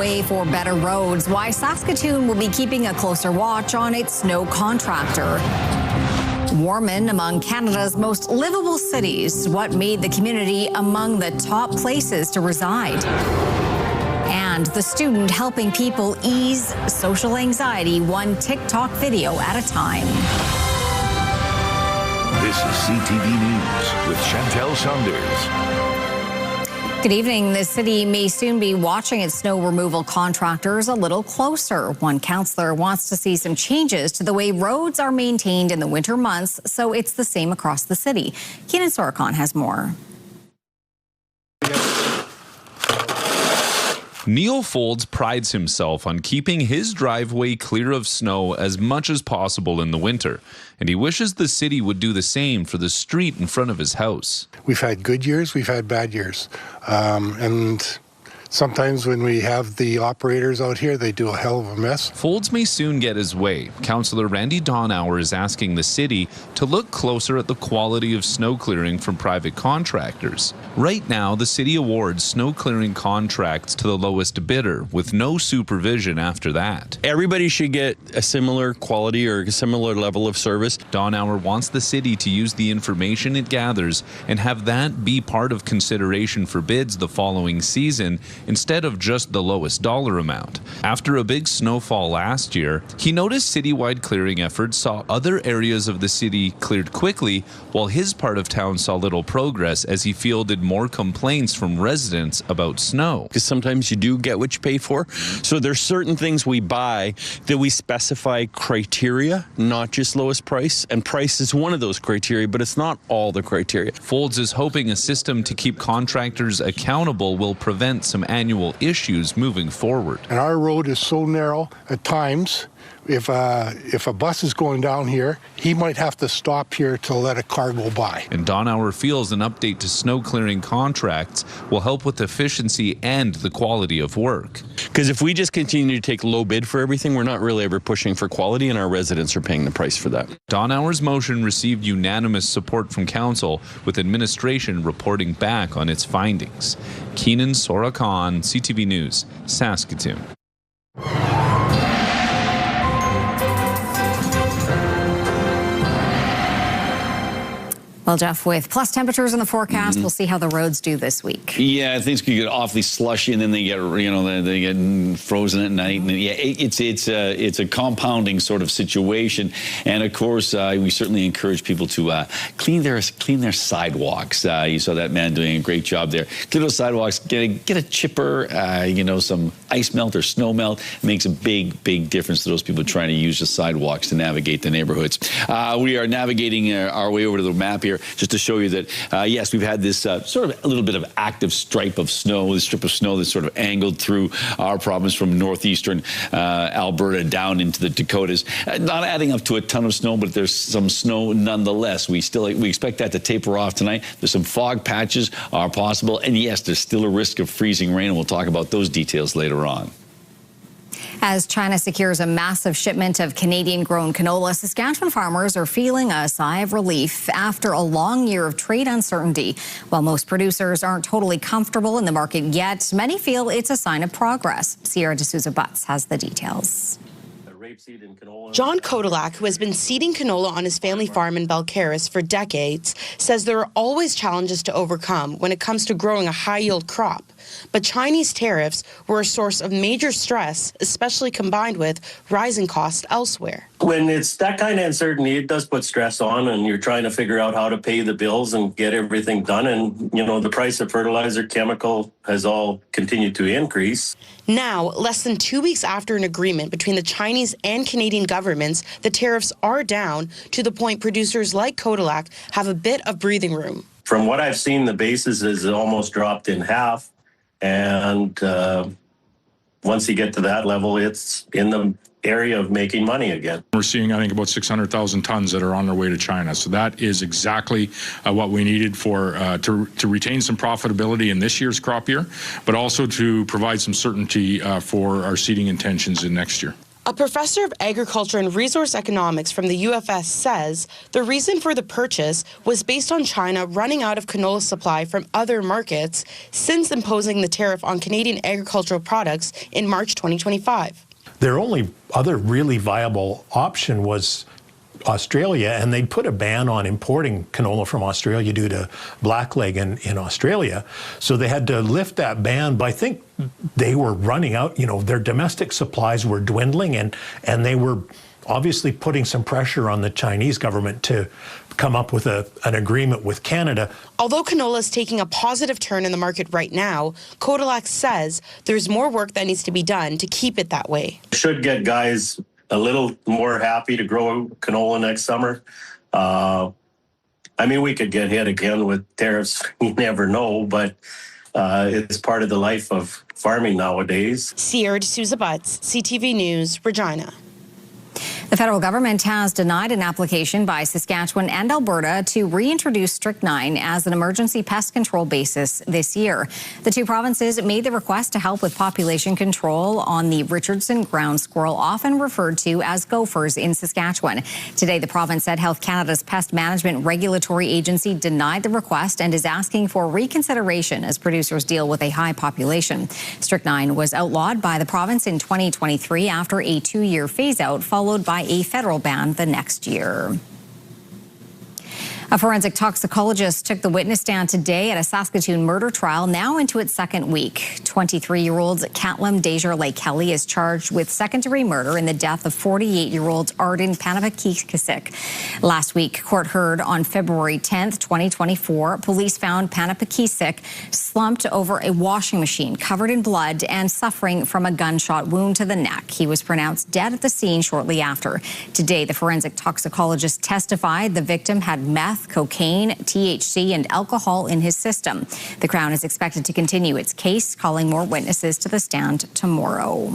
way for better roads. Why Saskatoon will be keeping a closer watch on its snow contractor. Warman, among Canada's most livable cities, what made the community among the top places to reside. And the student helping people ease social anxiety one TikTok video at a time. This is CTV News with Chantel Saunders. Good evening. The city may soon be watching its snow removal contractors a little closer. One councillor wants to see some changes to the way roads are maintained in the winter months, so it's the same across the city. Keenan Sorokon has more. Neil Folds prides himself on keeping his driveway clear of snow as much as possible in the winter, and he wishes the city would do the same for the street in front of his house. We've had good years, we've had bad years, and sometimes when we have the operators out here, they do a hell of a mess. Folds may soon get his way. Councillor Randy Donauer is asking the city to look closer at the quality of snow clearing from private contractors. Right now, the city awards snow clearing contracts to the lowest bidder with no supervision after that. Everybody should get a similar quality or a similar level of service. Donauer wants the city to use the information it gathers and have that be part of consideration for bids the following season, instead of just the lowest dollar amount. After a big snowfall last year, he noticed citywide clearing efforts saw other areas of the city cleared quickly, while his part of town saw little progress as he fielded more complaints from residents about snow. Because sometimes you do get what you pay for. So there's certain things we buy that we specify criteria, not just lowest price. And price is one of those criteria, but it's not all the criteria. Folds is hoping a system to keep contractors accountable will prevent some annual issues moving forward. And our road is so narrow at times, if a bus is going down here, he might have to stop here to let a car go by. And Donauer feels an update to snow clearing contracts will help with efficiency and the quality of work. Because if we just continue to take low bid for everything, we're not really ever pushing for quality, and our residents are paying the price for that. Donauer's motion received unanimous support from council, with administration reporting back on its findings. Keenan Sorokon, CTV News, Saskatoon. Well, Jeff, with plus temperatures in the forecast, we'll see how the roads do this week. Yeah, things could get awfully slushy, and then they get, they get frozen at night. And yeah, it's a compounding sort of situation. And of course, we certainly encourage people to clean their sidewalks. You saw that man doing a great job there. Clean those sidewalks. Get a chipper. Some ice melt or snow melt. It makes a big difference to those people trying to use the sidewalks to navigate the neighborhoods. We are navigating our way over to the map here, just to show you that, yes, we've had this sort of a little bit of active stripe of snow, this strip of snow that's sort of angled through our province from northeastern Alberta down into the Dakotas. Not adding up to a ton of snow, but there's some snow nonetheless. We expect that to taper off tonight. There's some fog patches are possible, and yes, there's still a risk of freezing rain, and we'll talk about those details later on. As China secures a massive shipment of Canadian-grown canola, Saskatchewan farmers are feeling a sigh of relief after a long year of trade uncertainty. While most producers aren't totally comfortable in the market yet, many feel it's a sign of progress. Sierra D'Souza Butts has the details. John Kodalak, who has been seeding canola on his family farm in Balcarres for decades, says there are always challenges to overcome when it comes to growing a high-yield crop. But Chinese tariffs were a source of major stress, especially combined with rising costs elsewhere. When it's that kind of uncertainty, it does put stress on, and you're trying to figure out how to pay the bills and get everything done. And, the price of fertilizer, chemical has all continued to increase. Now, less than 2 weeks after an agreement between the Chinese and Canadian governments, the tariffs are down to the point producers like Kodalak have a bit of breathing room. From what I've seen, the basis is almost dropped in half. And once you get to that level, it's in the area of making money again. We're seeing, I think, about 600,000 tons that are on their way to China. So that is exactly what we needed for to retain some profitability in this year's crop year, but also to provide some certainty for our seeding intentions in next year. A professor of agriculture and resource economics from the UFS says the reason for the purchase was based on China running out of canola supply from other markets since imposing the tariff on Canadian agricultural products in March 2025. Their only other really viable option was Australia, and they'd put a ban on importing canola from Australia due to blackleg in Australia. So they had to lift that ban, but I think they were running out, their domestic supplies were dwindling, and they were obviously putting some pressure on the Chinese government to come up with an agreement with Canada. Although canola is taking a positive turn in the market right now, Kotelak says there's more work that needs to be done to keep it that way. Should get guys a little more happy to grow canola next summer. We could get hit again with tariffs. You never know, but it's part of the life of farming nowadays. Sierra D'Souza Butts, CTV News, Regina. The federal government has denied an application by Saskatchewan and Alberta to reintroduce strychnine as an emergency pest control basis this year. The two provinces made the request to help with population control on the Richardson ground squirrel, often referred to as gophers, in Saskatchewan. Today, the province said Health Canada's pest management regulatory agency denied the request and is asking for reconsideration as producers deal with a high population. Strychnine was outlawed by the province in 2023 after a 2-year phase-out, followed by a federal ban the next year. A forensic toxicologist took the witness stand today at a Saskatoon murder trial, now into its second week. 23-year-old Catlin Desjardins Kelly is charged with second-degree murder in the death of 48-year-old Arden Panapakisik. Last week, court heard on February 10th, 2024, police found Panapakisik slumped over a washing machine, covered in blood and suffering from a gunshot wound to the neck. He was pronounced dead at the scene shortly after. Today, the forensic toxicologist testified the victim had meth, cocaine, THC, and alcohol in his system. The Crown is expected to continue its case, calling more witnesses to the stand tomorrow.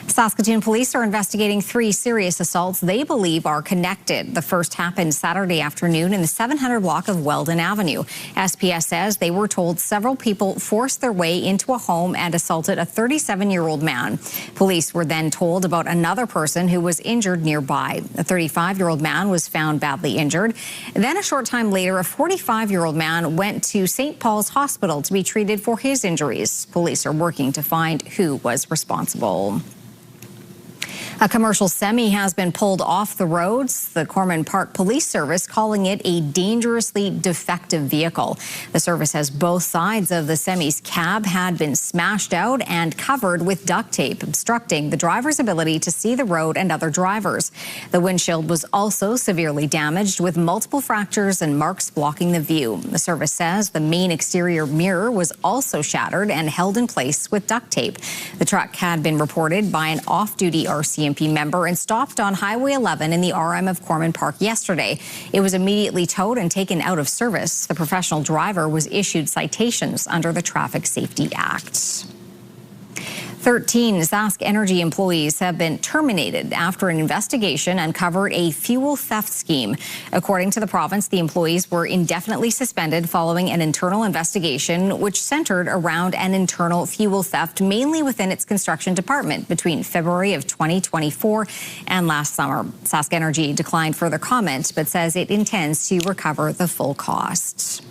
Saskatoon police are investigating 3 serious assaults they believe are connected. The first happened Saturday afternoon in the 700 block of Weldon Avenue. SPS says they were told several people forced their way into a home and assaulted a 37-year-old man. Police were then told about another person who was injured nearby. A 35-year-old man was found badly injured. Then a short time later, a 45-year-old man went to St. Paul's Hospital to be treated for his injuries. Police are working to find who was responsible. A commercial semi has been pulled off the roads. The Corman Park Police Service calling it a dangerously defective vehicle. The service says both sides of the semi's cab had been smashed out and covered with duct tape, obstructing the driver's ability to see the road and other drivers. The windshield was also severely damaged, with multiple fractures and marks blocking the view. The service says the main exterior mirror was also shattered and held in place with duct tape. The truck had been reported by an off-duty RCMP member and stopped on Highway 11 in the RM of Corman Park yesterday. It was immediately towed and taken out of service. The professional driver was issued citations under the Traffic Safety Act. 13 Sask Energy employees have been terminated after an investigation uncovered a fuel theft scheme. According to the province, the employees were indefinitely suspended following an internal investigation which centered around an internal fuel theft, mainly within its construction department, between February of 2024 and last summer. Sask Energy declined further comment, but says it intends to recover the full costs.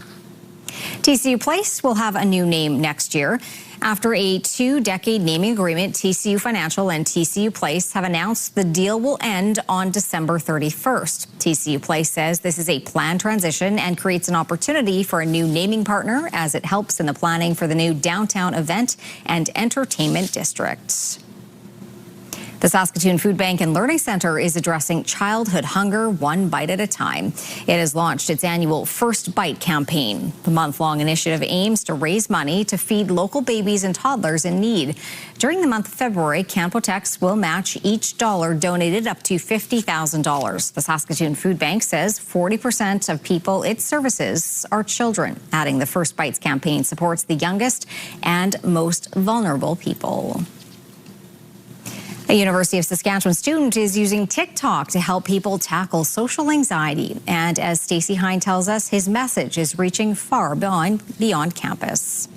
TCU Place will have a new name next year. After a 2-decade naming agreement, TCU Financial and TCU Place have announced the deal will end on December 31st. TCU Place says this is a planned transition and creates an opportunity for a new naming partner as it helps in the planning for the new downtown event and entertainment districts. The Saskatoon Food Bank and Learning Centre is addressing childhood hunger one bite at a time. It has launched its annual First Bite campaign. The month-long initiative aims to raise money to feed local babies and toddlers in need. During the month of February, Canpotex will match each dollar donated up to $50,000. The Saskatoon Food Bank says 40% of people it services are children, adding the First Bites campaign supports the youngest and most vulnerable people. A University of Saskatchewan student is using TikTok to help people tackle social anxiety. And as Stacey Hine tells us, his message is reaching far beyond campus.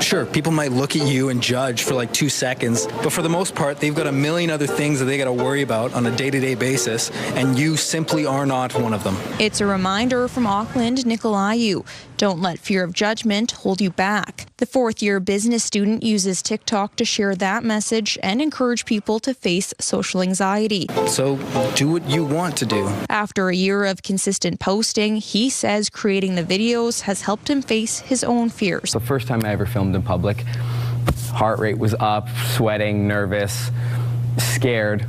Sure, people might look at you and judge for like 2 seconds, but for the most part, they've got a million other things that they got to worry about on a day-to-day basis, and you simply are not one of them. It's a reminder from Auckland, Nicolayu. Don't let fear of judgment hold you back. The fourth-year business student uses TikTok to share that message and encourage people to face social anxiety. So do what you want to do. After a year of consistent posting, he says creating the videos has helped him face his own fears. The first time I ever filmed in public, heart rate was up, sweating, nervous, scared,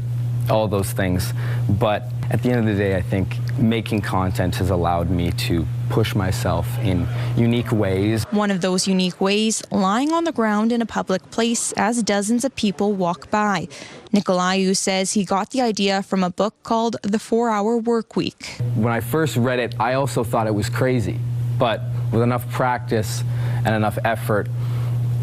all those things. But at the end of the day, I think making content has allowed me to push myself in unique ways. One of those unique ways, lying on the ground in a public place as dozens of people walk by. Nicolayu says he got the idea from a book called The 4-Hour Workweek. When I first read it, I also thought it was crazy. But with enough practice and enough effort,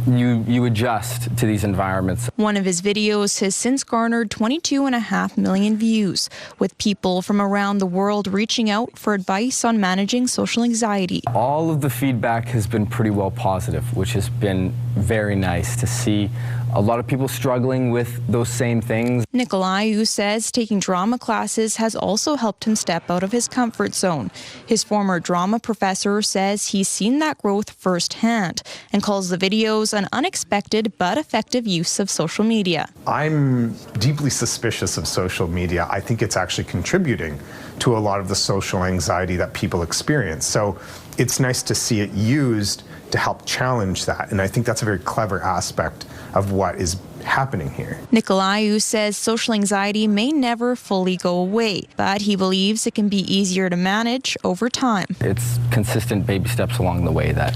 you adjust to these environments. One of his videos has since garnered 22.5 million views, with people from around the world reaching out for advice on managing social anxiety. All of the feedback has been pretty well positive, which has been very nice to see a lot of people struggling with those same things. Nicolayu says taking drama classes has also helped him step out of his comfort zone. His former drama professor says he's seen that growth firsthand and calls the videos an unexpected but effective use of social media. I'm deeply suspicious of social media. I think it's actually contributing to a lot of the social anxiety that people experience. So it's nice to see it used to help challenge that. And I think that's a very clever aspect of what is happening here. Nicolayu says social anxiety may never fully go away, but he believes it can be easier to manage over time. It's consistent baby steps along the way that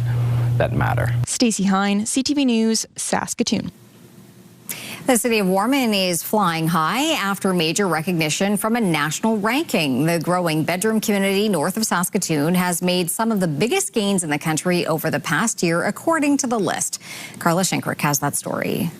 matter. Stacey Hine, CTV News, Saskatoon. The city of Warman is flying high after major recognition from a national ranking. The growing bedroom community north of Saskatoon has made some of the biggest gains in the country over the past year, according to the list. Carla Schenkrick has that story.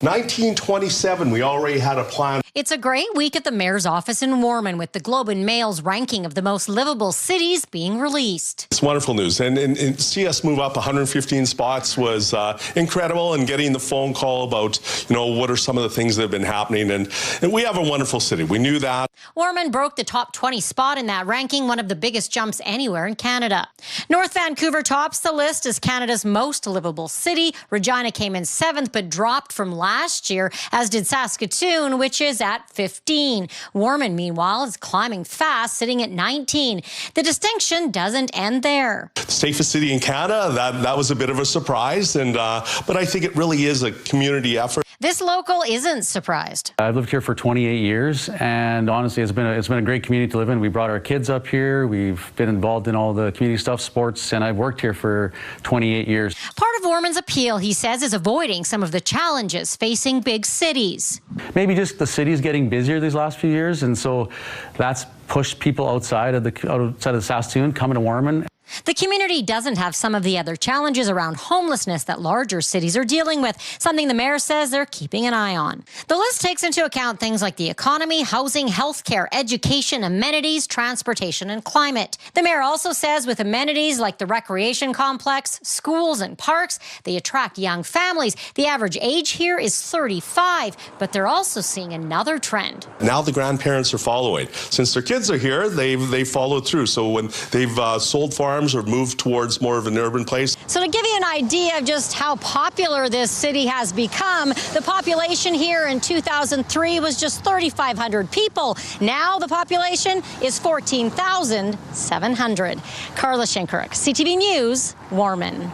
1927, we already had a plan. It's a great week at the mayor's office in Warman, with the Globe and Mail's ranking of the most livable cities being released. It's wonderful news, and see us move up 115 spots was incredible, and getting the phone call about, what are some of the things that have been happening, and we have a wonderful city. We knew that. Warman broke the top 20 spot in that ranking, one of the biggest jumps anywhere in Canada. North Vancouver tops the list as Canada's most livable city. Regina came in 7th, but dropped from last year, as did Saskatoon, which is at 15. Warman, meanwhile, is climbing fast, sitting at 19. The distinction doesn't end there. The safest city in Canada, that was a bit of a surprise, but I think it really is a community effort. This local isn't surprised. I've lived here for 28 years, and honestly, it's been a great community to live in. We brought our kids up here. We've been involved in all the community stuff, sports, and I've worked here for 28 years. Part of Warman's appeal, he says, is avoiding some of the challenges facing big cities. Maybe just the city's getting busier these last few years, and so that's pushed people outside of Saskatoon coming to Warman. The community doesn't have some of the other challenges around homelessness that larger cities are dealing with, something the mayor says they're keeping an eye on. The list takes into account things like the economy, housing, healthcare, education, amenities, transportation, and climate. The mayor also says with amenities like the recreation complex, schools, and parks, they attract young families. The average age here is 35, but they're also seeing another trend. Now the grandparents are following. Since their kids are here, they've followed through. So when they've sold farms or moved towards more of an urban place. So to give you an idea of just how popular this city has become, the population here in 2003 was just 3,500 people. Now the population is 14,700. Carla Schenkrick, CTV News, Warman.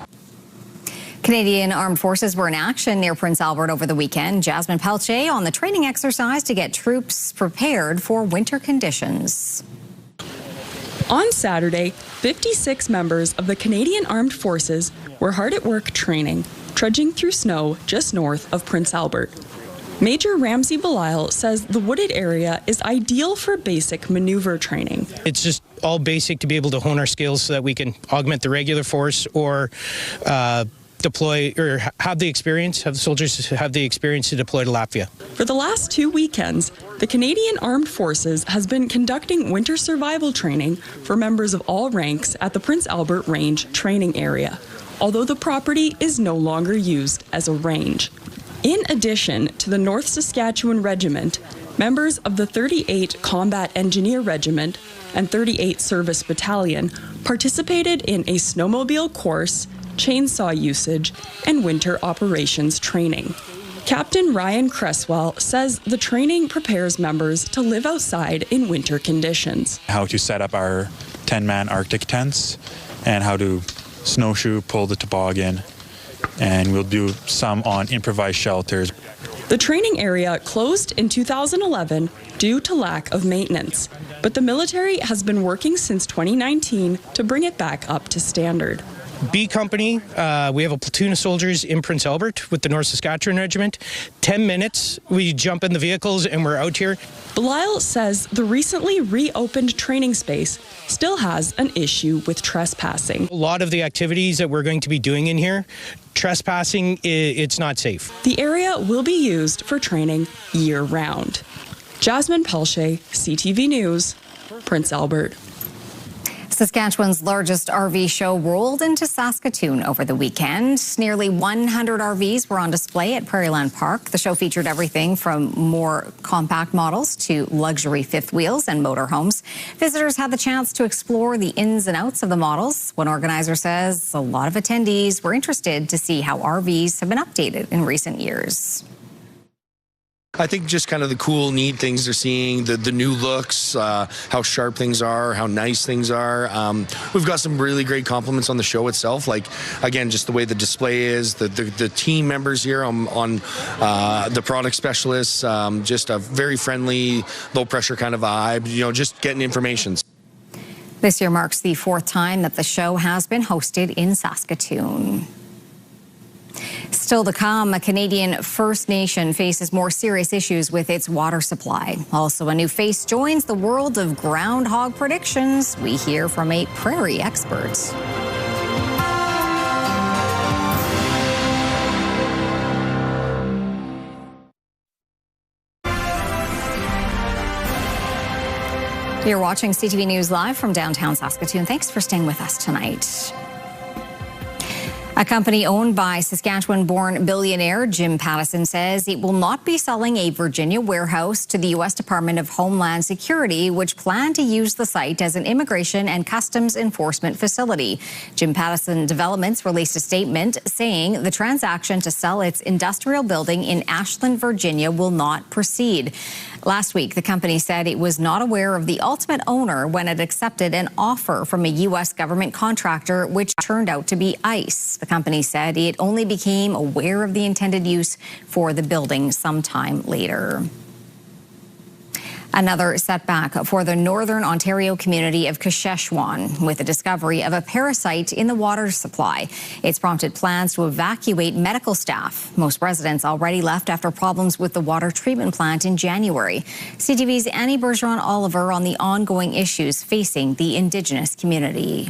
Canadian Armed Forces were in action near Prince Albert over the weekend. Jasmine Pelche on the training exercise to get troops prepared for winter conditions. On Saturday, 56 members of the Canadian Armed Forces were hard at work training, trudging through snow just north of Prince Albert. Major Ramsey Belisle says the wooded area is ideal for basic maneuver training. It's just all basic to be able to hone our skills so that we can augment the regular force or deploy or have the soldiers have the experience to deploy to Latvia. For the last 2 weekends, the Canadian Armed Forces has been conducting winter survival training for members of all ranks at the Prince Albert Range training area. although the property is no longer used as a range. In addition to the North Saskatchewan Regiment, members of the 38 Combat Engineer Regiment and 38 Service Battalion participated in a snowmobile course, chainsaw usage, and winter operations training. Captain Ryan Cresswell says the training prepares members to live outside in winter conditions. How to set up our 10-man Arctic tents and how to snowshoe, pull the toboggan, and we'll do some on improvised shelters. The training area closed in 2011 due to lack of maintenance, but the military has been working since 2019 to bring it back up to standard. B Company, we have a platoon of soldiers in Prince Albert with the North Saskatchewan Regiment. 10 minutes, we jump in the vehicles and we're out here. Belisle says the recently reopened training space still has an issue with trespassing. A lot of the activities that we're going to be doing in here, trespassing, it's not safe. The area will be used for training year-round. Jasmine Pelche, CTV News, Prince Albert. Saskatchewan's largest RV show rolled into Saskatoon over the weekend. Nearly 100 RVs were on display at Prairieland Park. The show featured everything from more compact models to luxury fifth wheels and motorhomes. Visitors had the chance to explore the ins and outs of the models. One organizer says a lot of attendees were interested to see how RVs have been updated in recent years. I think just kind of the cool, neat things they're seeing, the new looks, how sharp things are, how nice things are. We've got some really great compliments on the show itself. Like, again, just the way the display is, the team members here on the product specialists, just a very friendly, low-pressure kind of vibe, you know, just getting information. This year marks the 4th time that the show has been hosted in Saskatoon. Still to come, a Canadian First Nation faces more serious issues with its water supply. Also, a new face joins the world of Groundhog predictions. We hear from a prairie expert. You're watching CTV News Live from downtown Saskatoon. Thanks for staying with us tonight. A company owned by Saskatchewan-born billionaire Jim Pattison says it will not be selling a Virginia warehouse to the U.S. Department of Homeland Security, which planned to use the site as an immigration and customs enforcement facility. Jim Pattison Developments released a statement saying the transaction to sell its industrial building in Ashland, Virginia will not proceed. Last week, the company said it was not aware of the ultimate owner when it accepted an offer from a U.S. government contractor, which turned out to be ICE. The company said it only became aware of the intended use for the building sometime later. Another setback for the Northern Ontario community of Casheswan with the discovery of a parasite in the water supply. It's prompted plans to evacuate medical staff. Most residents already left after problems with the water treatment plant in January. CTV's Annie Bergeron-Oliver on the ongoing issues facing the Indigenous community.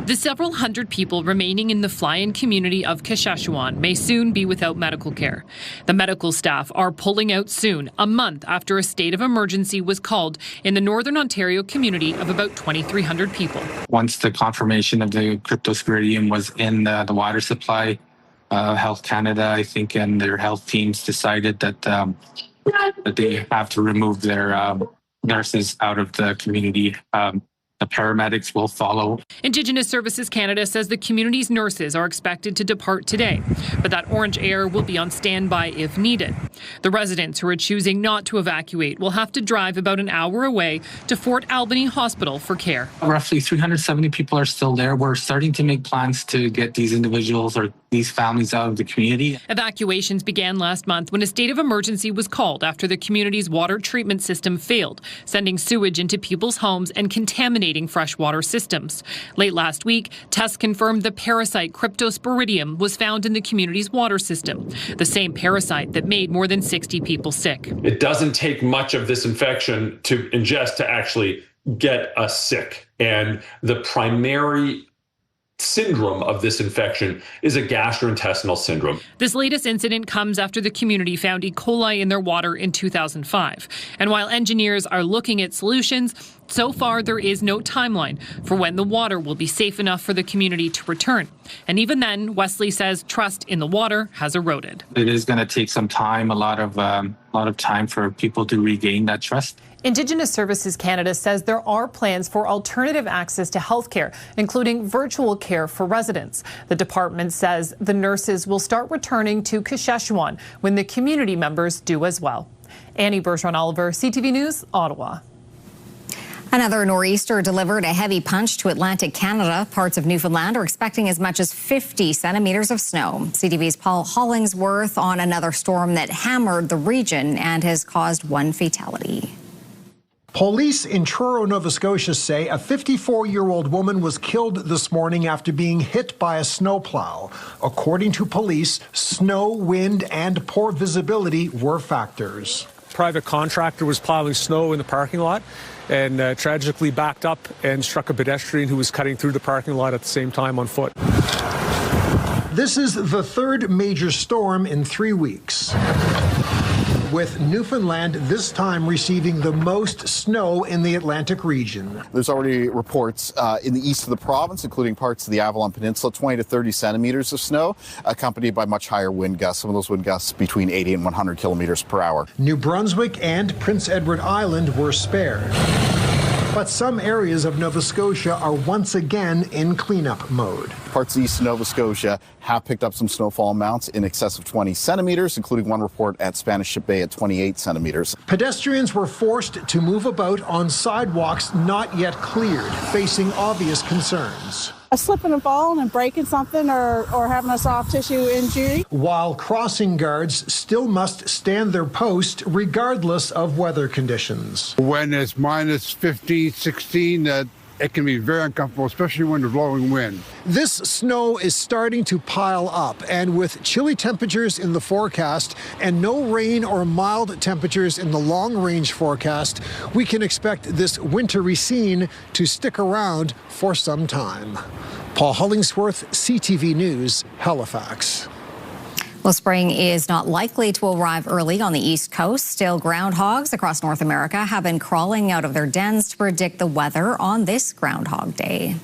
The several hundred people remaining in the fly-in community of Casheswan may soon be without medical care. The medical staff are pulling out soon, a month after a state of emergency was called in the Northern Ontario community of about 2,300 people. Once the confirmation of the cryptosporidium was in the water supply, Health Canada, I think, and their health teams decided that they have to remove their nurses out of the community. The paramedics will follow. Indigenous Services Canada says the community's nurses are expected to depart today, but that orange air will be on standby if needed. The residents who are choosing not to evacuate will have to drive about an hour away to Fort Albany Hospital for care. Roughly 370 people are still there. We're starting to make plans to get these individuals or these families out of the community. Evacuations began last month when a state of emergency was called after the community's water treatment system failed, sending sewage into people's homes and contaminating freshwater systems. Late last week, tests confirmed the parasite Cryptosporidium was found in the community's water system, the same parasite that made more than 60 people sick. It doesn't take much of this infection to ingest to actually get us sick. And the primary syndrome of this infection is a gastrointestinal syndrome. This latest incident comes after the community found E. coli in their water in 2005. And while engineers are looking at solutions, so far there is no timeline for when the water will be safe enough for the community to return. And even then, Wesley says trust in the water has eroded. It is going to take some time, a lot of time for people to regain that trust. Indigenous Services Canada says there are plans for alternative access to health care, including virtual care for residents. The department says the nurses will start returning to Saskatchewan when the community members do as well. Annie Bergeron-Oliver, CTV News, Ottawa. Another nor'easter delivered a heavy punch to Atlantic Canada. Parts of Newfoundland are expecting as much as 50 centimeters of snow. CTV's Paul Hollingsworth on another storm that hammered the region and has caused one fatality. Police in Truro, Nova Scotia say a 54-year-old woman was killed this morning after being hit by a snowplow. According to police, snow, wind, and poor visibility were factors. Private contractor was plowing snow in the parking lot and tragically backed up and struck a pedestrian who was cutting through the parking lot at the same time on foot. This is the third major storm in 3 weeks, with Newfoundland this time receiving the most snow in the Atlantic region. There's already reports in the east of the province, including parts of the Avalon Peninsula, 20 to 30 centimeters of snow, accompanied by much higher wind gusts, some of those wind gusts between 80 and 100 kilometers per hour. New Brunswick and Prince Edward Island were spared. But some areas of Nova Scotia are once again in cleanup mode. Parts of east Nova Scotia have picked up some snowfall amounts in excess of 20 centimeters, including one report at Spanish Ship Bay at 28 centimeters. Pedestrians were forced to move about on sidewalks not yet cleared, facing obvious concerns. A slip and a fall and breaking something or having a soft tissue injury. While crossing guards still must stand their post regardless of weather conditions. When it's minus 15, 16, it can be very uncomfortable, especially when there's blowing wind. This snow is starting to pile up, and with chilly temperatures in the forecast and no rain or mild temperatures in the long-range forecast, we can expect this wintry scene to stick around for some time. Paul Hollingsworth, CTV News, Halifax. Well, spring is not likely to arrive early on the East Coast. Still, groundhogs across North America have been crawling out of their dens to predict the weather on this Groundhog Day.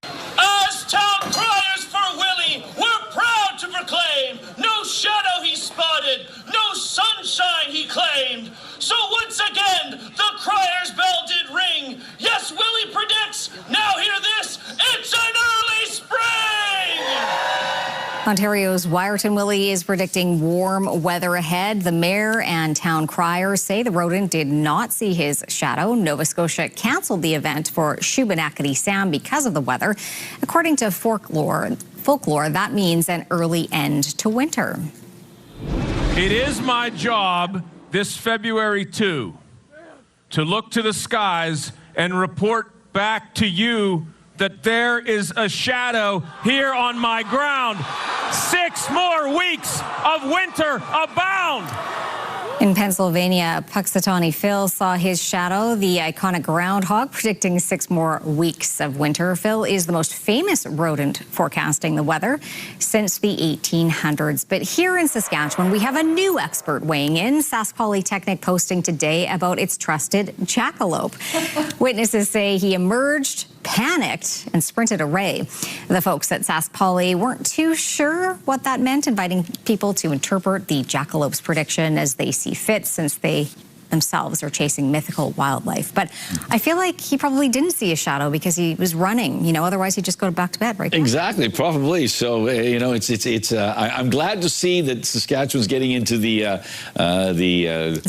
As town criers for Willie, we're proud to proclaim no shadow he spotted, no sunshine he claimed. So once again, the crier's bell did ring. Yes, Willie predicts. Now hear this, it's an early spring! Ontario's Wyerton Willie is predicting warm weather ahead. The mayor and town criers say the rodent did not see his shadow. Nova Scotia canceled the event for Shubenacadie Sam because of the weather. According to folklore, that means an early end to winter. It is my job this February 2 to look to the skies and report back to you that there is a shadow here on my ground. 6 more weeks of winter abound. In Pennsylvania, Puxatawney Phil saw his shadow, the iconic groundhog, predicting 6 more weeks of winter. Phil is the most famous rodent forecasting the weather since the 1800s. But here in Saskatchewan, we have a new expert weighing in. Sask Polytechnic posting today about its trusted jackalope. Witnesses say he emerged, panicked, and sprinted away. The folks at Sask Poly weren't too sure what that meant, inviting people to interpret the jackalope's prediction as they see fit, since they themselves are chasing mythical wildlife. But I feel like he probably didn't see a shadow because he was running. You know, otherwise he'd just go back to bed, right? Exactly, probably. So you know, I'm glad to see that Saskatchewan's getting into the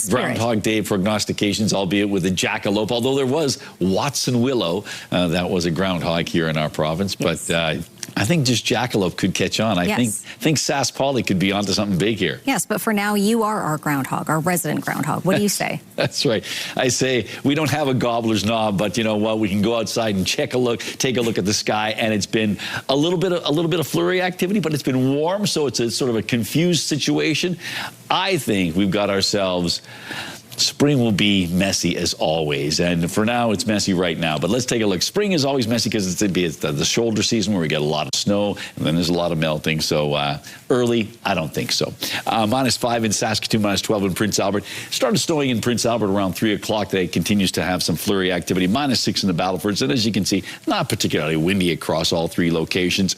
Groundhog Day prognostications, albeit with a jackalope. Although there was Watson Willow, that was a groundhog here in our province, yes. But. I think just jackalope could catch on. I think Sask Poly could be onto something big here. Yes, but for now, you are our groundhog, our resident groundhog. What do you say? That's right. I say we don't have a gobbler's knob, but you know what? We can go outside and take a look at the sky, and it's been a little bit of flurry activity, but it's been warm, so it's a sort of a confused situation. I think we've got ourselves Spring will be messy as always, and for now it's messy right now, but let's take a look. Spring is always messy because it's the shoulder season where we get a lot of snow and then there's a lot of melting, so early, I don't think so. -5 in Saskatoon, -12 in Prince Albert. Started snowing in Prince Albert around 3 o'clock today. Continues to have some flurry activity. -6 in the Battlefords, and as you can see, not particularly windy across all 3 locations.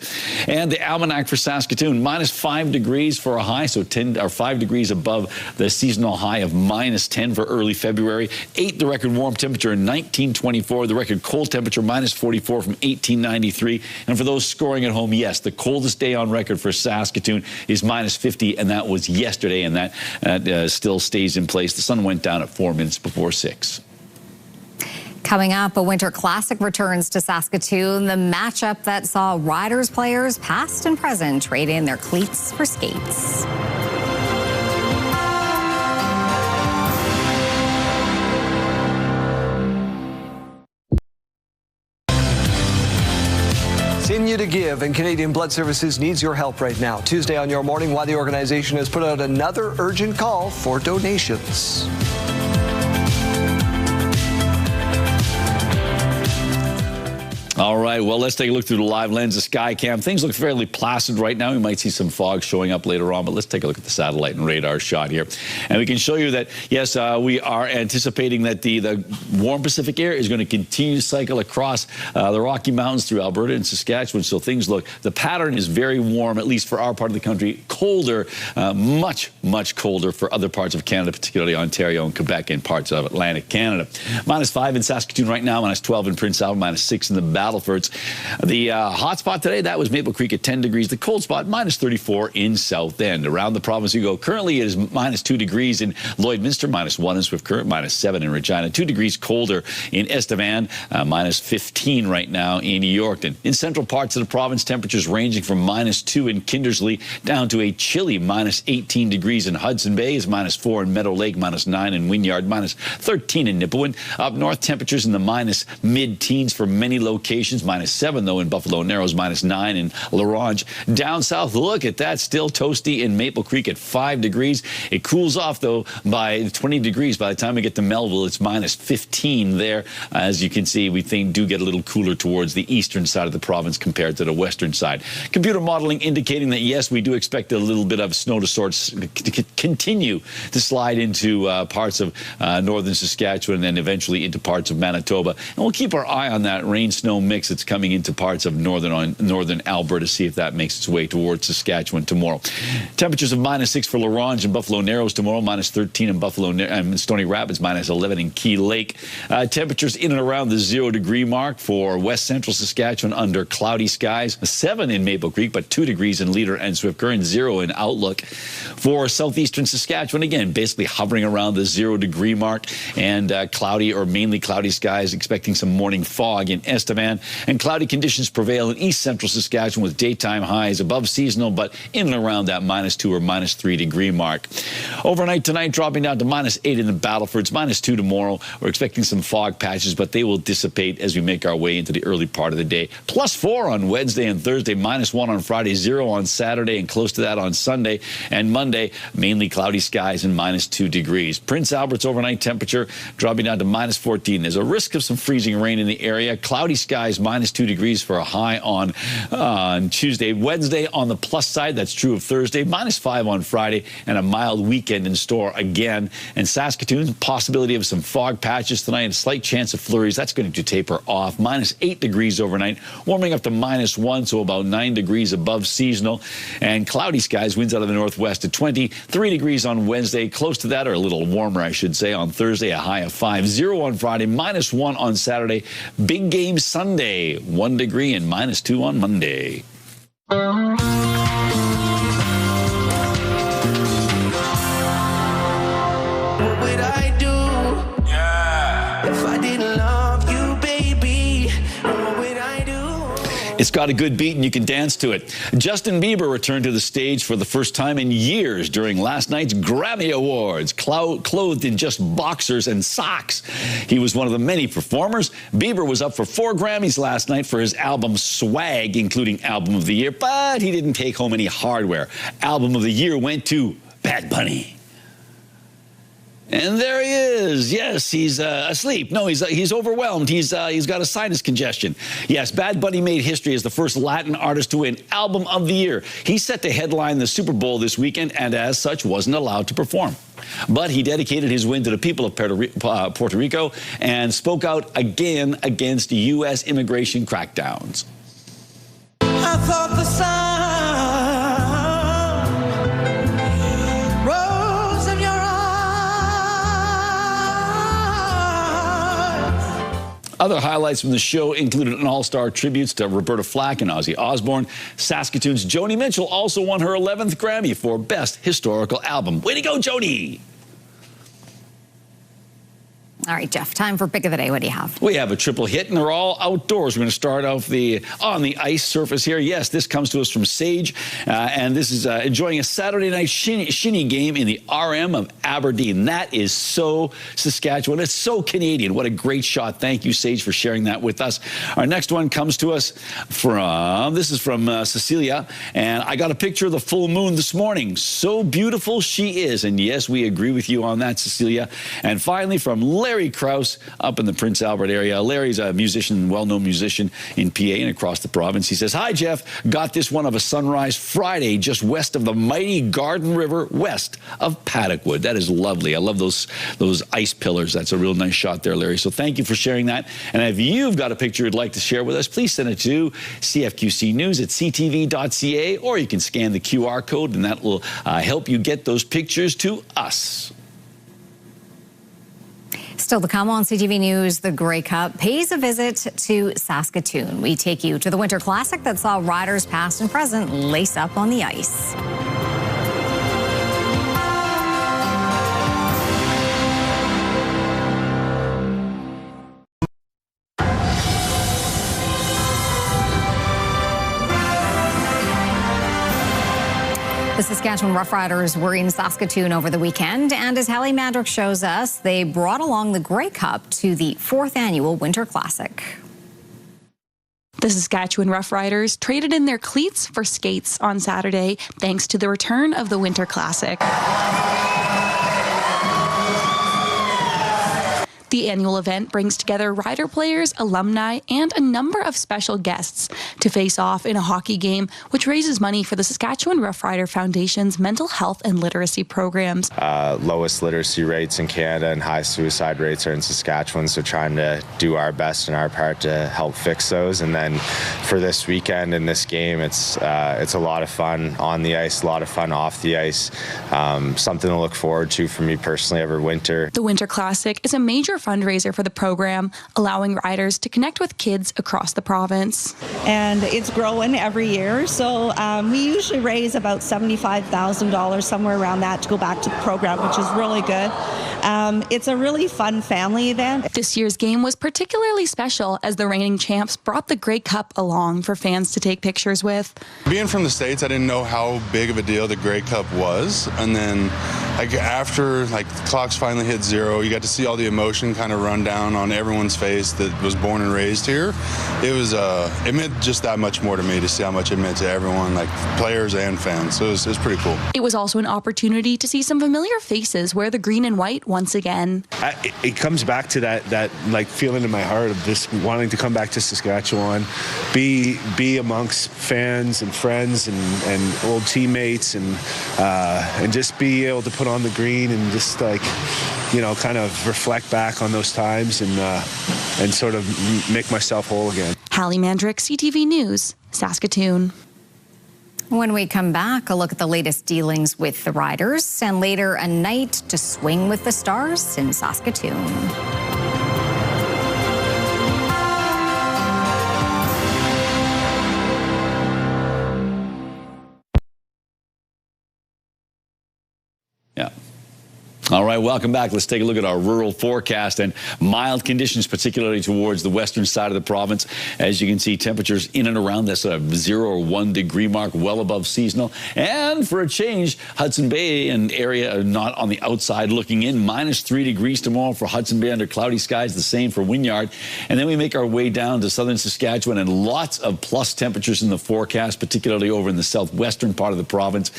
And the almanac for Saskatoon, -5 degrees for a high, so 5 degrees above the seasonal high of -10 for early February. 8 the record warm temperature in 1924. The record cold temperature -44 from 1893. And for those scoring at home, yes, the coldest day on record for Saskatoon is -50, and that was yesterday, and that still stays in place. The sun went down at 4 minutes before 6. Coming up, a Winter Classic returns to Saskatoon, the matchup that saw Riders players past and present trade in their cleats for skates. In you to give, and Canadian Blood Services needs your help right now. Tuesday on Your Morning, why the organization has put out another urgent call for donations. All right, well, let's take a look through the live lens of Skycam. Things look fairly placid right now. We might see some fog showing up later on, but let's take a look at the satellite and radar shot here. And we can show you that, yes, we are anticipating that the warm Pacific air is going to continue to cycle across the Rocky Mountains through Alberta and Saskatchewan. So things look, the pattern is very warm, at least for our part of the country. Colder, much, much colder for other parts of Canada, particularly Ontario and Quebec and parts of Atlantic Canada. -5 in Saskatoon right now, -12 in Prince Albert, -6 in the Battlefords. The hot spot today, that was Maple Creek at 10 degrees. The cold spot, -34 in South End. Around the province you go. Currently, it is -2 degrees in Lloydminster, -1 in Swift Current, -7 in Regina. 2 degrees colder in Estevan, -15 right now in Yorkton. In central parts of the province, temperatures ranging from -2 in Kindersley down to a chilly -18 degrees in Hudson Bay, is -4 in Meadow Lake, -9 in Wynyard, -13 in Nipawin. Up north, temperatures in the mid-teens for many locations. -7 though in Buffalo Narrows, -9 in La Ronge. Down south, look at that, still toasty in Maple Creek at 5 degrees. It cools off though by 20 degrees. By the time we get to Melville, it's -15 there. As you can see, we do get a little cooler towards the eastern side of the province compared to the western side. Computer modeling indicating that yes, we do expect a little bit of snow to continue to slide into parts of northern Saskatchewan and eventually into parts of Manitoba. And we'll keep our eye on that rain-snow mix that's coming into parts of northern Alberta, see if that makes its way towards Saskatchewan tomorrow. Temperatures of -6 for La Ronge and Buffalo Narrows tomorrow, -13 in Stony Rapids, -11 in Key Lake. Temperatures in and around the 0 degree mark for west central Saskatchewan under cloudy skies. 7 in Maple Creek, but 2 degrees in Leader and Swift Current, 0 in Outlook. For southeastern Saskatchewan, again, basically hovering around the 0 degree mark, and cloudy or mainly cloudy skies, expecting some morning fog in Estevan. And cloudy conditions prevail in east central Saskatchewan with daytime highs above seasonal, but in and around that -2 or -3 degree mark. Overnight tonight, dropping down to -8 in the Battlefords, -2 tomorrow. We're expecting some fog patches, but they will dissipate as we make our way into the early part of the day. +4 on Wednesday and Thursday, -1 on Friday, 0 on Saturday, and close to that on Sunday. And Monday, mainly cloudy skies and -2 degrees. Prince Albert's overnight temperature dropping down to -14. There's a risk of some freezing rain in the area. Cloudy skies, -2 degrees for a high on Tuesday. Wednesday on the plus side, that's true of Thursday, -5 on Friday, and a mild weekend in store again. And Saskatoon, possibility of some fog patches tonight, and a slight chance of flurries. That's going to taper off. -8 degrees overnight, warming up to -1, so about 9 degrees above seasonal. And cloudy skies, winds out of the northwest at 20, 3 degrees on Wednesday, close to that, or a little warmer, I should say, on Thursday, a high of 5, 0 on Friday, -1 on Saturday. Big game Sunday, 1 degree and -2 on Monday. What would I do if I didn't love you, baby? What would I do? It's got a good beat and you can dance to it. Justin Bieber returned to the stage for the first time in years during last night's Grammy Awards, clothed in just boxers and socks. He was one of the many performers. Bieber was up for 4 Grammys last night for his album Swag, including Album of the Year, but he didn't take home any hardware. Album of the Year went to Bad Bunny. And there he is. Yes, he's asleep. No, he's overwhelmed. He's got a sinus congestion. Yes, Bad Bunny made history as the first Latin artist to win Album of the Year. He's set to headline the Super Bowl this weekend, and as such, wasn't allowed to perform. But he dedicated his win to the people of Puerto Rico and spoke out again against U.S. immigration crackdowns. I thought the sun rose in your eyes. Other highlights from the show included an all-star tributes to Roberta Flack and Ozzy Osbourne. Saskatoon's Joni Mitchell also won her 11th Grammy for Best Historical Album. Way to go, Joni! All right, Jeff, time for Pick of the Day. What do you have? We have a triple hit, and they're all outdoors. We're going to start off on the ice surface here. Yes, this comes to us from Sage, and this is enjoying a Saturday night shinny game in the RM of Aberdeen. That is so Saskatchewan. It's so Canadian. What a great shot. Thank you, Sage, for sharing that with us. Our next one comes to us from Cecilia, and I got a picture of the full moon this morning. So beautiful she is, and yes, we agree with you on that, Cecilia. And finally, from Larry Krause up in the Prince Albert area. Larry's a musician, well-known musician in PA and across the province. He says, "Hi, Jeff. Got this one of a sunrise Friday just west of the mighty Garden River, west of Paddockwood." That is lovely. I love those ice pillars. That's a real nice shot there, Larry. So thank you for sharing that. And if you've got a picture you'd like to share with us, please send it to cfqcnews@ctv.ca, or you can scan the QR code, and that will help you get those pictures to us. Still to come on CTV News, the Grey Cup pays a visit to Saskatoon. We take you to the Winter Classic that saw riders past and present lace up on the ice. The Saskatchewan Roughriders were in Saskatoon over the weekend, and as Hallie Mandrick shows us, they brought along the Grey Cup to the 4th annual Winter Classic. The Saskatchewan Roughriders traded in their cleats for skates on Saturday, thanks to the return of the Winter Classic. The annual event brings together rider players, alumni, and a number of special guests to face off in a hockey game, which raises money for the Saskatchewan Roughrider Foundation's mental health and literacy programs. Lowest literacy rates in Canada and high suicide rates are in Saskatchewan, so trying to do our best in our part to help fix those. And then for this weekend in this game, it's a lot of fun on the ice, a lot of fun off the ice, something to look forward to for me personally every winter. The Winter Classic is a major fundraiser for the program, allowing riders to connect with kids across the province. And it's growing every year, so we usually raise about $75,000, somewhere around that, to go back to the program, which is really good. It's a really fun family event. This year's game was particularly special as the reigning champs brought the Grey Cup along for fans to take pictures with. Being from the States, I didn't know how big of a deal the Grey Cup was, and then after the clocks finally hit zero, you got to see all the emotion kind of run down on everyone's face that was born and raised here. It meant just that much more to me to see how much it meant to everyone, like players and fans. So it was pretty cool. It was also an opportunity to see some familiar faces wear the green and white once again. It comes back to that feeling in my heart of just wanting to come back to Saskatchewan, be amongst fans and friends and old teammates, and just be able to put on the green and just kind of reflect back on those times and sort of make myself whole again. Hallie Mandrick, CTV News, Saskatoon. When we come back, a look at the latest dealings with the riders, and later a night to swing with the stars in Saskatoon. Yeah. All right, welcome back. Let's take a look at our rural forecast and mild conditions, particularly towards the western side of the province. As you can see, temperatures in and around that sort of 0 or 1 degree mark, well above seasonal. And for a change, Hudson Bay and area not on the outside looking in, -3 degrees tomorrow for Hudson Bay under cloudy skies, the same for Wynyard. And then we make our way down to southern Saskatchewan, and lots of plus temperatures in the forecast, particularly over in the southwestern part of the province.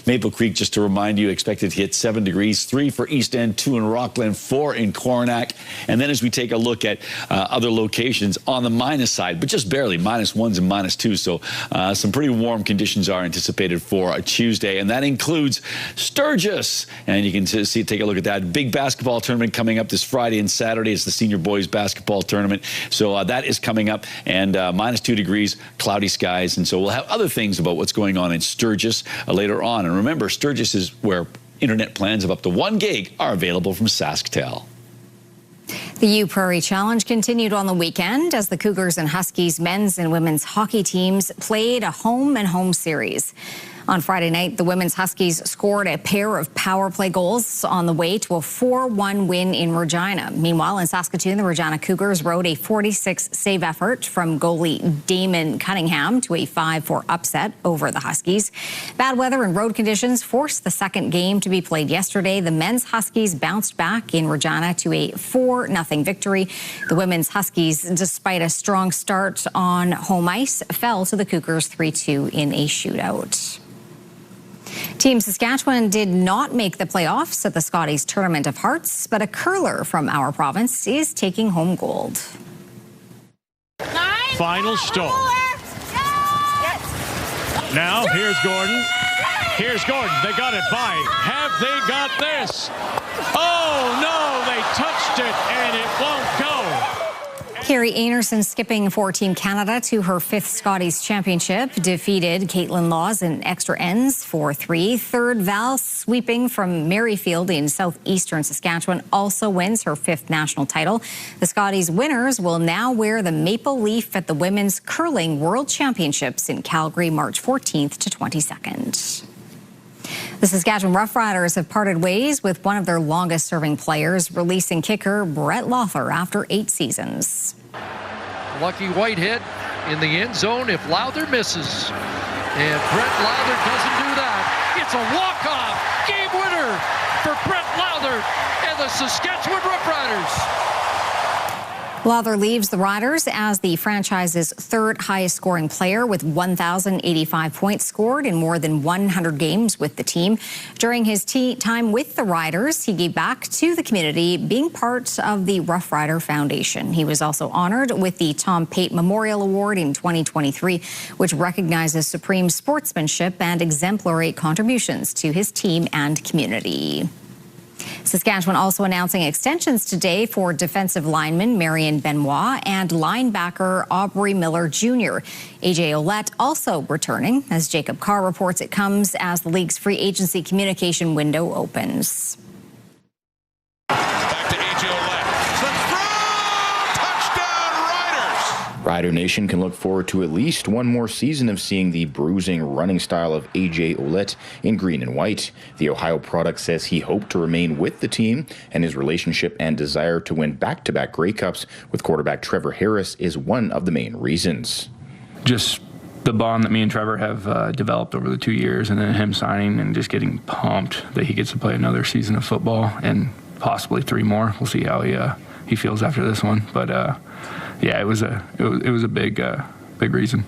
Maple Creek, just to remind you, expected to hit 7 degrees, 3 for for East End, 2 in Rockland, 4 in Coronach. And then as we take a look at other locations on the minus side, but just barely, -1s and -2s. So some pretty warm conditions are anticipated for a Tuesday, and that includes Sturgis. And you can take a look at that. Big basketball tournament coming up this Friday and Saturday. It's the senior boys basketball tournament. So that is coming up, and -2 degrees, cloudy skies. And so we'll have other things about what's going on in Sturgis later on. And remember, Sturgis is where internet plans of up to 1 gig are available from SaskTel. The U Prairie Challenge continued on the weekend as the Cougars and Huskies men's and women's hockey teams played a home-and-home series. On Friday night, the women's Huskies scored a pair of power play goals on the way to a 4-1 win in Regina. Meanwhile, in Saskatoon, the Regina Cougars rode a 46-save effort from goalie Damon Cunningham to a 5-4 upset over the Huskies. Bad weather and road conditions forced the second game to be played yesterday. The men's Huskies bounced back in Regina to a 4-0 victory. The women's Huskies, despite a strong start on home ice, fell to the Cougars 3-2 in a shootout. Team Saskatchewan did not make the playoffs at the Scotties Tournament of Hearts, but a curler from our province is taking home gold. Final stone. Now, here's Gordon. Here's Gordon. They got it by. Have they got this? Oh, no, they touched it, and it won't go. Carrie Anerson, skipping for Team Canada to her 5th Scotties Championship, defeated Caitlin Laws in extra ends 4-3. Third, Val, sweeping from Merrifield in southeastern Saskatchewan, also wins her 5th national title. The Scotties winners will now wear the maple leaf at the Women's Curling World Championships in Calgary, March 14th to 22nd. The Saskatchewan Roughriders have parted ways with one of their longest-serving players, releasing kicker Brett Lawther after 8 seasons. Lucky white hit in the end zone if Lawther misses. And Brett Lawther doesn't do that. It's a walk-off game winner for Brett Lawther and the Saskatchewan Roughriders. Lawther leaves the Riders as the franchise's 3rd highest scoring player with 1,085 points scored in more than 100 games with the team. During his time with the Riders, he gave back to the community, being part of the Rough Rider Foundation. He was also honored with the Tom Pate Memorial Award in 2023, which recognizes supreme sportsmanship and exemplary contributions to his team and community. Saskatchewan also announcing extensions today for defensive lineman Marion Benoit and linebacker Aubrey Miller Jr. AJ Ouellette also returning. As Jacob Carr reports, it comes as the league's free agency communication window opens. Back to AJ Ouellette. Touchdown Riders! Rider Nation can look forward to at least one more season of seeing the bruising running style of AJ Ouellette in green and white. The Ohio product says he hoped to remain with the team, and his relationship and desire to win back-to-back Grey Cups with quarterback Trevor Harris is one of the main reasons. Just the bond that me and Trevor have developed over the 2 years, and then him signing and just getting pumped that he gets to play another season of football and possibly 3 more. We'll see how he feels after this one, but yeah, it was a big reason.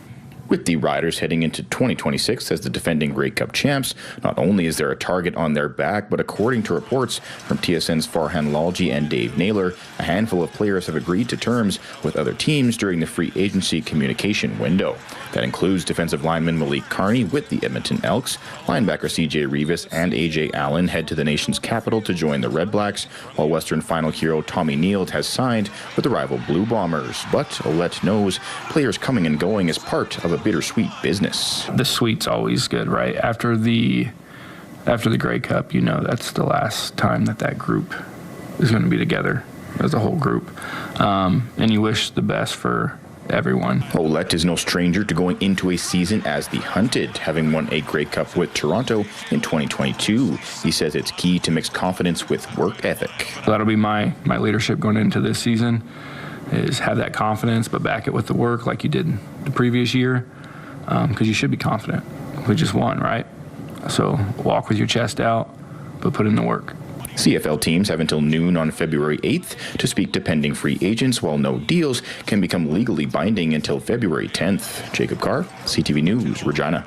With the Riders heading into 2026 as the defending Grey Cup champs, not only is there a target on their back, but according to reports from TSN's Farhan Lalji and Dave Naylor, a handful of players have agreed to terms with other teams during the free agency communication window. That includes defensive lineman Malik Carney with the Edmonton Elks, linebacker CJ Rivas and AJ Allen head to the nation's capital to join the Red Blacks, while Western final hero Tommy Neild has signed with the rival Blue Bombers. But Ouellette knows players coming and going is part of a bittersweet business. The sweet's always good, right? After the Grey Cup, you know that's the last time that group is going to be together as a whole group. And you wish the best for everyone. Ouellette is no stranger to going into a season as the hunted, having won a Grey Cup with Toronto in 2022. He says it's key to mix confidence with work ethic. That'll be my leadership going into this season, is have that confidence, but back it with the work like you did the previous year, because you should be confident. We just won, right? So walk with your chest out, but put in the work. CFL teams have until noon on February 8th to speak to pending free agents, while no deals can become legally binding until February 10th. Jacob Carr, CTV News, Regina.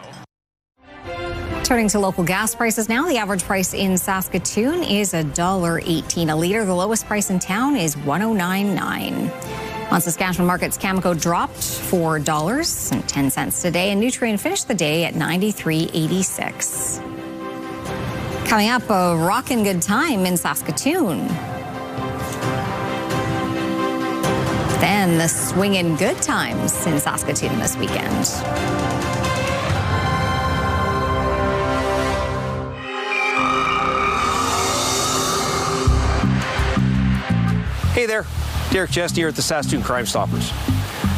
Turning to local gas prices now, the average price in Saskatoon is $1.18 a litre. The lowest price in town is $1.099. On Saskatchewan markets, Cameco dropped $4.10 today, and Nutrien finished the day at $93.86. Coming up, a rockin' good time in Saskatoon. Then the swingin' good times in Saskatoon this weekend. Hey there, Derek Chesney here at the Saskatoon Crimestoppers.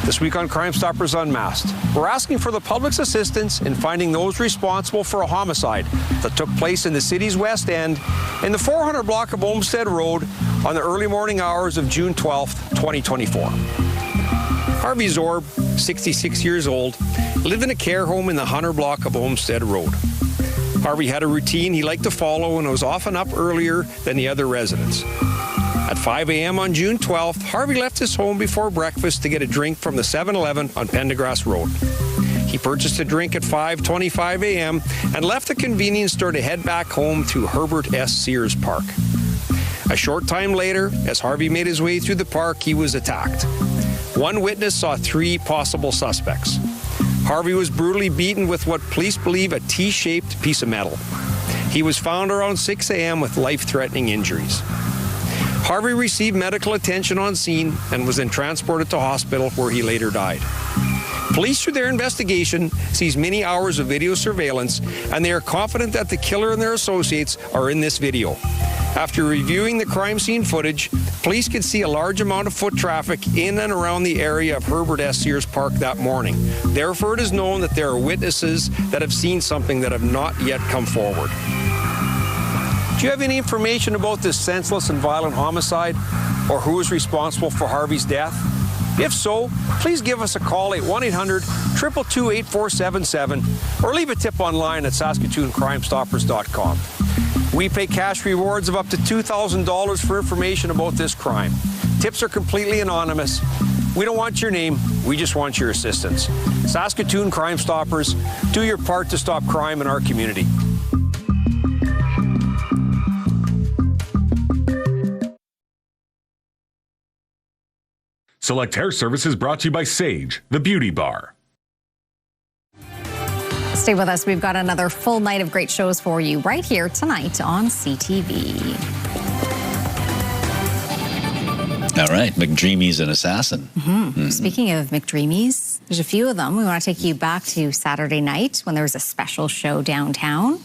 This week on Crimestoppers Unmasked, we're asking for the public's assistance in finding those responsible for a homicide that took place in the city's West End in the 400 block of Olmsted Road on the early morning hours of June 12th, 2024. Harvey Zorb, 66 years old, lived in a care home in the 100 block of Olmsted Road. Harvey had a routine he liked to follow and was often up earlier than the other residents. At 5 a.m. on June 12th, Harvey left his home before breakfast to get a drink from the 7-Eleven on Pendergrass Road. He purchased a drink at 5:25 a.m. and left the convenience store to head back home to Herbert S. Sears Park. A short time later, as Harvey made his way through the park, he was attacked. One witness saw 3 possible suspects. Harvey was brutally beaten with what police believe a T-shaped piece of metal. He was found around 6 a.m. with life-threatening injuries. Harvey received medical attention on scene and was then transported to hospital where he later died. Police, through their investigation, seized many hours of video surveillance, and they are confident that the killer and their associates are in this video. After reviewing the crime scene footage, police could see a large amount of foot traffic in and around the area of Herbert S. Sears Park that morning. Therefore, it is known that there are witnesses that have seen something that have not yet come forward. Do you have any information about this senseless and violent homicide, or who is responsible for Harvey's death? If so, please give us a call at 1-800-222-8477 or leave a tip online at SaskatoonCrimestoppers.com. We pay cash rewards of up to $2,000 for information about this crime. Tips are completely anonymous. We don't want your name, we just want your assistance. Saskatoon Crimestoppers, do your part to stop crime in our community. Select Hair Services brought to you by Sage, the beauty bar. Stay with us. We've got another full night of great shows for you right here tonight on CTV. All right, McDreamy's an assassin. Speaking of McDreamy's, there's a few of them. We want to take you back to Saturday night when there was a special show downtown.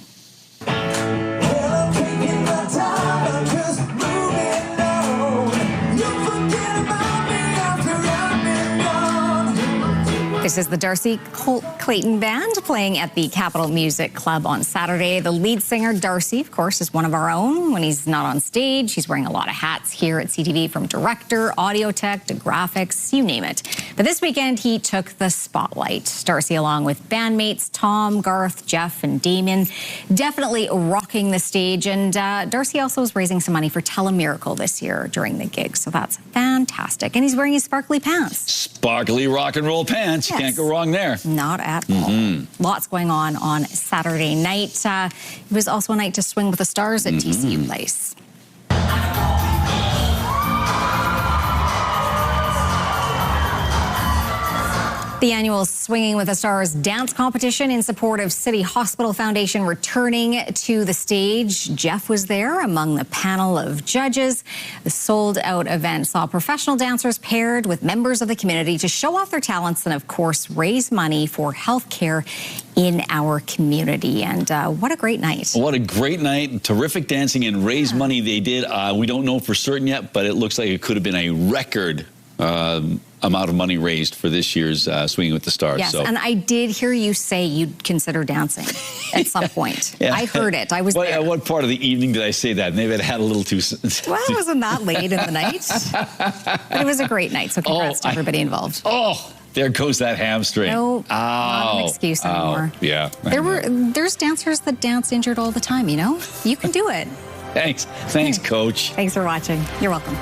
This is the Darcy Clayton Band playing at the Capitol Music Club on Saturday. The lead singer, Darcy, of course, is one of our own. When he's not on stage, he's wearing a lot of hats here at CTV, from director, audio tech to graphics, you name it. But this weekend, he took the spotlight. Darcy, along with bandmates Tom, Garth, Jeff, and Damien, definitely rocking the stage. And Darcy also is raising some money for Telemiracle this year during the gig, so that's fantastic. And he's wearing his sparkly pants. Sparkly rock and roll pants. Can't go wrong there. Not at all. Lots going on Saturday night. It was also a night to swing with the stars at TCU Place. The annual Swinging with the Stars dance competition in support of City Hospital Foundation returning to the stage. Jeff was there among the panel of judges. The sold-out event saw professional dancers paired with members of the community to show off their talents and, of course, raise money for health care in our community. And what a great night. What a great night. Terrific dancing and raise money they did. We don't know for certain yet, but it looks like it could have been a record amount of money raised for this year's Swinging with the Stars. Yes, and I did hear you say you'd consider dancing at some point. Yeah. I heard it. I was there. At what part of the evening did I say that? Maybe it had a little too... Well, it wasn't that late in the night. But it was a great night, so congrats to everybody involved. There goes that hamstring. No, not an excuse anymore. Yeah. There's dancers that dance injured all the time, you know? You can do it. Thanks, Coach. Thanks for watching. You're welcome.